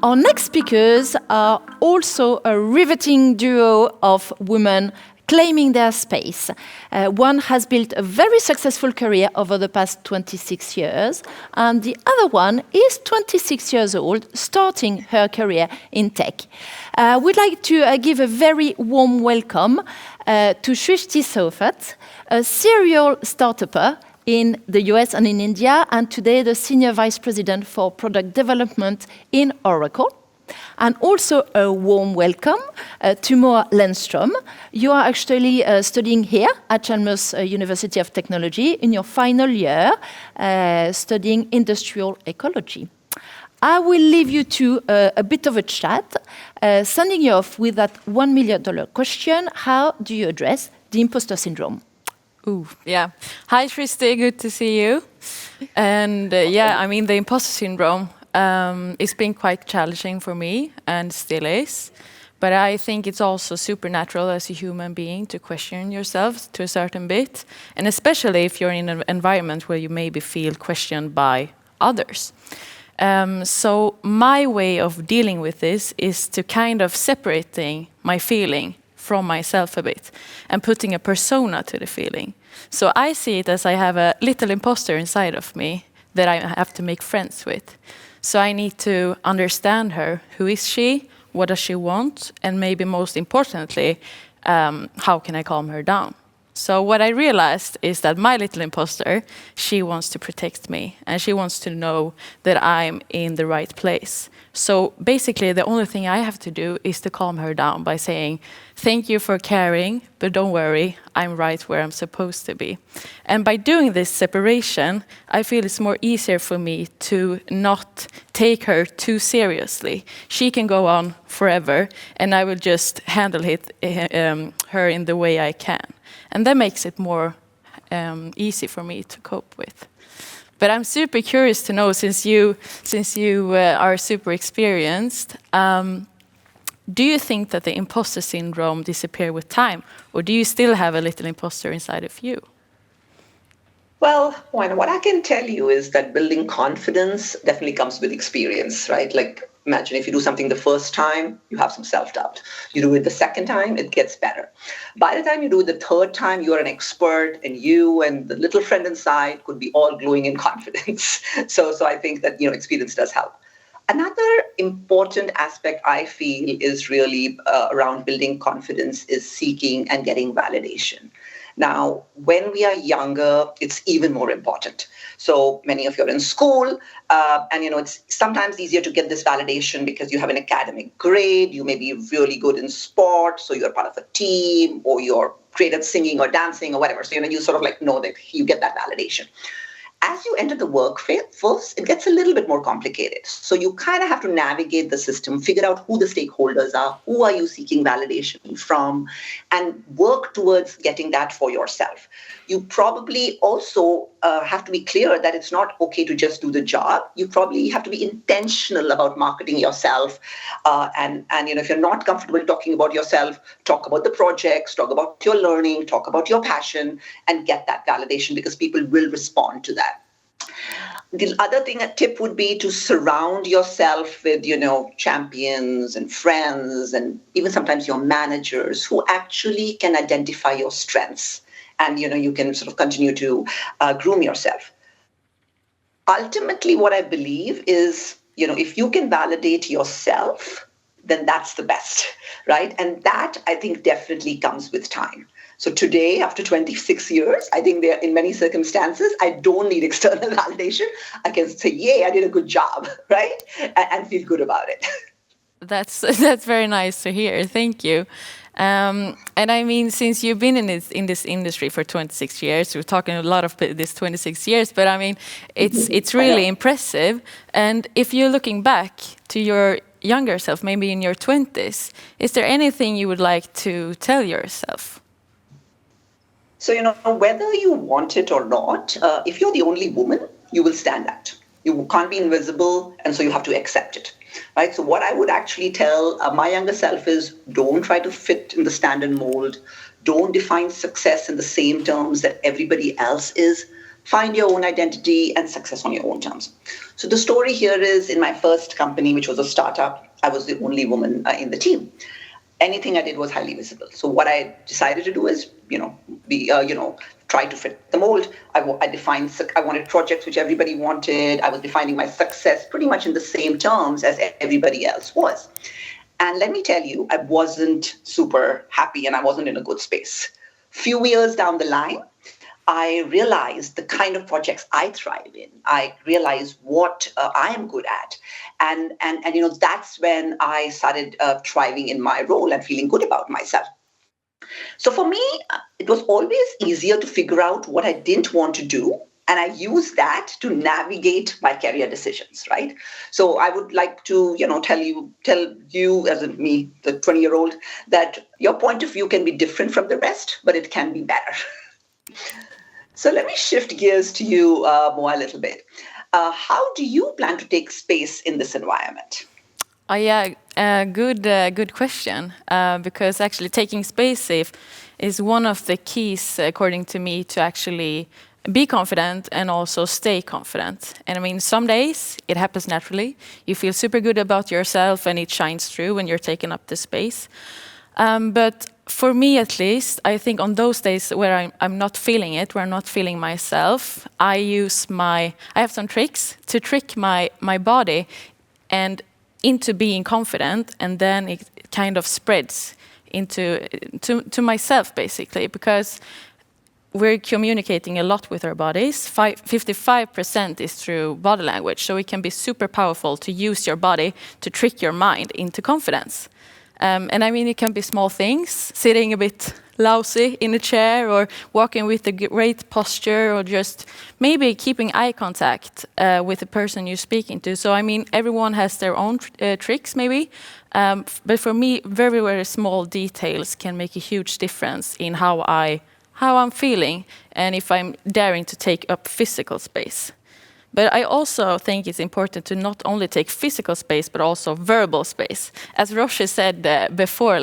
Our next speakers are also a riveting duo of women claiming their space. One has built a very successful career over the past 26 years, and the other one is 26 years old, starting her career in tech. We'd like to give a very warm welcome to Srishti Sofat, a serial startupper in the US and in India, and today the Senior Vice President for Product Development in Oracle. And also a warm welcome to Moa Lennström. You are actually studying here at Chalmers University of Technology in your final year, studying industrial ecology. I will leave you to a bit of a chat, sending you off with that $1 million question: how do you address the imposter syndrome? Ooh, yeah. Hi, Srishti, good to see you. And the imposter syndrome, it's been quite challenging for me and still is. But I think it's also supernatural as a human being to question yourself to a certain bit. And especially if you're in an environment where you maybe feel questioned by others. So my way of dealing with this is to kind of separating my feeling from myself a bit and putting a persona to the feeling. So I see it as I have a little imposter inside of me that I have to make friends with. So I need to understand her. Who is she? What does she want? And maybe most importantly, how can I calm her down? So what I realized is that my little imposter, she wants to protect me. And she wants to know that I'm in the right place. So basically, the only thing I have to do is to calm her down by saying, thank you for caring, but don't worry, I'm right where I'm supposed to be. And by doing this separation, I feel it's more easier for me to not take her too seriously. She can go on forever, and I will just handle her in the way I can. And that makes it more easy for me to cope with. But I'm super curious to know, since you are super experienced, do you think that the imposter syndrome disappears with time? Or do you still have a little imposter inside of you? Well, what I can tell you is that building confidence definitely comes with experience, right? Like, imagine if you do something the first time, you have some self-doubt. You do it the second time, it gets better. By the time you do it the third time, you're an expert, and you and the little friend inside could be all glowing in confidence. So I think that, experience does help. Another important aspect I feel is really around building confidence is seeking and getting validation. Now, when we are younger, it's even more important. So many of you are in school, and it's sometimes easier to get this validation because you have an academic grade, you may be really good in sport, so you're part of a team, or you're great at singing or dancing or whatever. So you sort of know that you get that validation. As you enter the workforce, it gets a little bit more complicated. So you kind of have to navigate the system, figure out who the stakeholders are, who are you seeking validation from, and work towards getting that for yourself. You probably also have to be clear that it's not okay to just do the job. You probably have to be intentional about marketing yourself. And if you're not comfortable talking about yourself, talk about the projects, talk about your learning, talk about your passion, and get that validation because people will respond to that. The other thing, a tip would be to surround yourself with, champions and friends and even sometimes your managers who actually can identify your strengths. And, you can sort of continue to groom yourself. Ultimately, what I believe is, if you can validate yourself, then that's the best, right? And that, I think, definitely comes with time. So today, after 26 years, I think there, in many circumstances, I don't need external validation. I can say, yay, I did a good job, right? And feel good about it. That's very nice to hear. Thank you. And I mean, since you've been in this industry for 26 years, we're talking a lot of this 26 years, but I mean, it's really impressive. And if you're looking back to your younger self, maybe in your 20s, is there anything you would like to tell yourself? So, whether you want it or not, if you're the only woman, you will stand out. You can't be invisible, and so you have to accept it. Right. So what I would actually tell my younger self is, don't try to fit in the standard mold. Don't define success in the same terms that everybody else is. find your own identity, and success on your own terms. So the story here is, in my first company, which was a startup, I was the only woman in the team. Anything I did was highly visible. So what I decided to do is, try to fit the mold. I wanted projects which everybody wanted. I was defining my success pretty much in the same terms as everybody else was. And let me tell you, I wasn't super happy and I wasn't in a good space. Few years down the line, I realized the kind of projects I thrive in. I realized what I am good at. And that's when I started thriving in my role and feeling good about myself. So for me, it was always easier to figure out what I didn't want to do. And I used that to navigate my career decisions, right? So I would like to, tell you as in me, the 20-year-old, that your point of view can be different from the rest, but it can be better. So let me shift gears to you, Moa, a little bit. How do you plan to take space in this environment? Good question. Because actually taking space is one of the keys, according to me, to actually be confident and also stay confident. And I mean, some days it happens naturally. You feel super good about yourself and it shines through when you're taking up the space. But for me, at least, I think on those days where I'm not feeling it, where I'm not feeling myself, I have some tricks to trick my body and into being confident, and then it kind of spreads to myself, basically, because we're communicating a lot with our bodies. 55% is through body language, so it can be super powerful to use your body to trick your mind into confidence. And I mean, it can be small things, sitting a bit lousy in a chair, or walking with a great posture, or just maybe keeping eye contact with the person you're speaking to. So I mean, everyone has their own tricks maybe, but for me, very, very small details can make a huge difference in how I'm feeling and if I'm daring to take up physical space. But I also think it's important to not only take physical space, but also verbal space. As Roshi said before,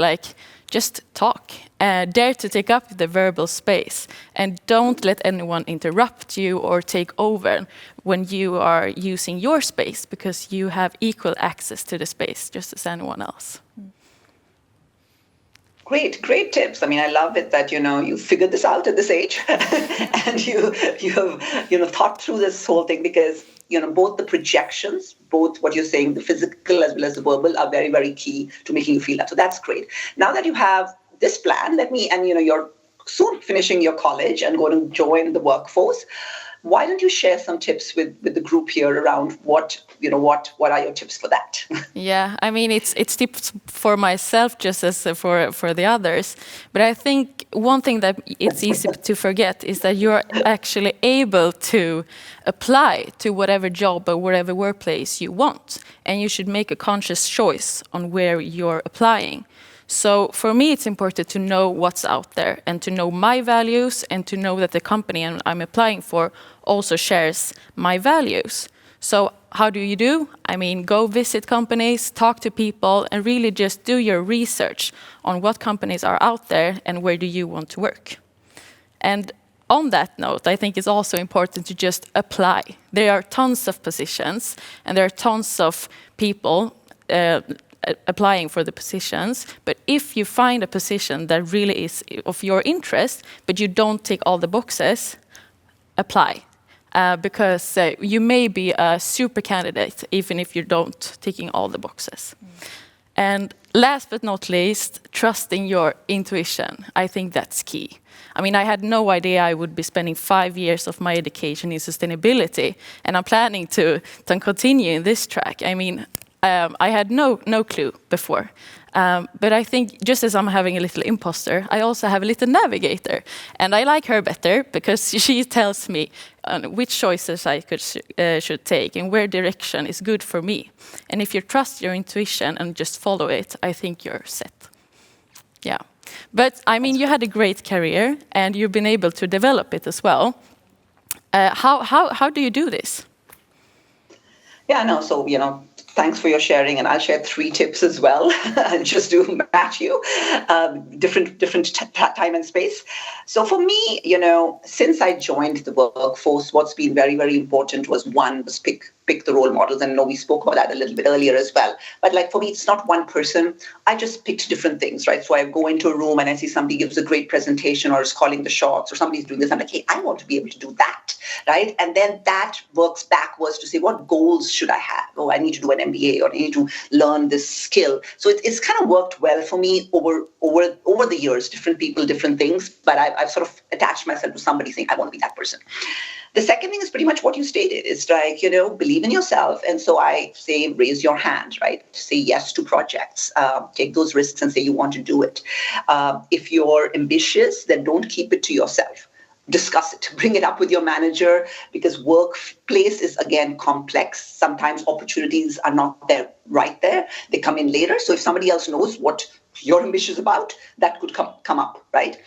just talk. Dare to take up the verbal space. And don't let anyone interrupt you or take over when you are using your space, because you have equal access to the space, just as anyone else. Great tips. I mean, I love it that, you figured this out at this age and you have, thought through this whole thing, because, both the projections, both what you're saying, the physical as well as the verbal, are very, very key to making you feel that. So that's great. Now that you have this plan, you're soon finishing your college and going to join the workforce. Why don't you share some tips with the group here around what are your tips for that? Yeah, I mean, it's tips for myself just as for the others. But I think one thing that it's easy to forget is that you're actually able to apply to whatever job or whatever workplace you want. And you should make a conscious choice on where you're applying. So for me, it's important to know what's out there and to know my values and to know that the company I'm applying for also shares my values. So how do you do? I mean, go visit companies, talk to people, and really just do your research on what companies are out there and where do you want to work. And on that note, I think it's also important to just apply. There are tons of positions and there are tons of people applying for the positions, but if you find a position that really is of your interest, but you don't tick all the boxes, apply. Because you may be a super candidate, even if you don't ticking all the boxes. And last but not least, trusting your intuition. I think that's key. I mean, I had no idea I would be spending 5 years of my education in sustainability, and I'm planning to continue in this track. I mean, I had no clue before. But I think just as I'm having a little imposter, I also have a little navigator. And I like her better because she tells me which choices I should take and where direction is good for me. And if you trust your intuition and just follow it, I think you're set. Yeah. But I mean, you had a great career and you've been able to develop it as well. How do you do this? Yeah, no. So, Thanks for your sharing, and I'll share 3 tips as well, just to match you, different time and space. So for me, since I joined the workforce, what's been very, very important was pick the role models, and I know we spoke about that a little bit earlier as well. But like for me, it's not one person. I just picked different things, right? So I go into a room and I see somebody gives a great presentation or is calling the shots or somebody's doing this. I'm like, hey, I want to be able to do that, right? And then that works backwards to say, what goals should I have? Oh, I need to do an MBA, or I need to learn this skill. So it's kind of worked well for me over the years. Different people, different things, but I've sort of attached myself to somebody saying, I want to be that person. The second thing is pretty much what you stated. It's like, believe in yourself. And so I say, raise your hand, right? Say yes to projects. Take those risks and say you want to do it. If you're ambitious, then don't keep it to yourself. Discuss it, bring it up with your manager, because workplace is, again, complex. Sometimes opportunities are not there right there. They come in later. So if somebody else knows what you're ambitious about, that could come up, right?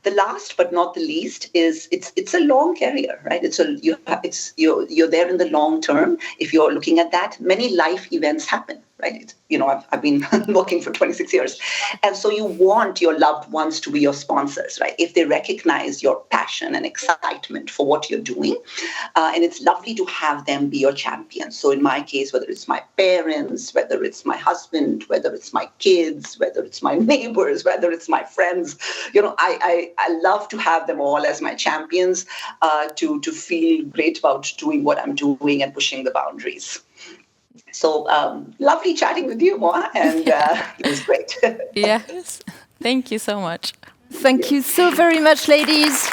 The last but not the least is it's a long career, right? You're there in the long term. If you're looking at that, many life events happen, right? I've been working for 26 years, and so you want your loved ones to be your sponsors, right? If they recognize your passion and excitement for what you're doing, and it's lovely to have them be your champions. So in my case, whether it's my parents, whether it's my husband, whether it's my kids, whether it's my neighbors, whether it's my friends, I love to have them all as my champions, to feel great about doing what I'm doing and pushing the boundaries. So lovely chatting with you, Moa, and it was great. Yes, thank you so much. Thank you so very much, ladies.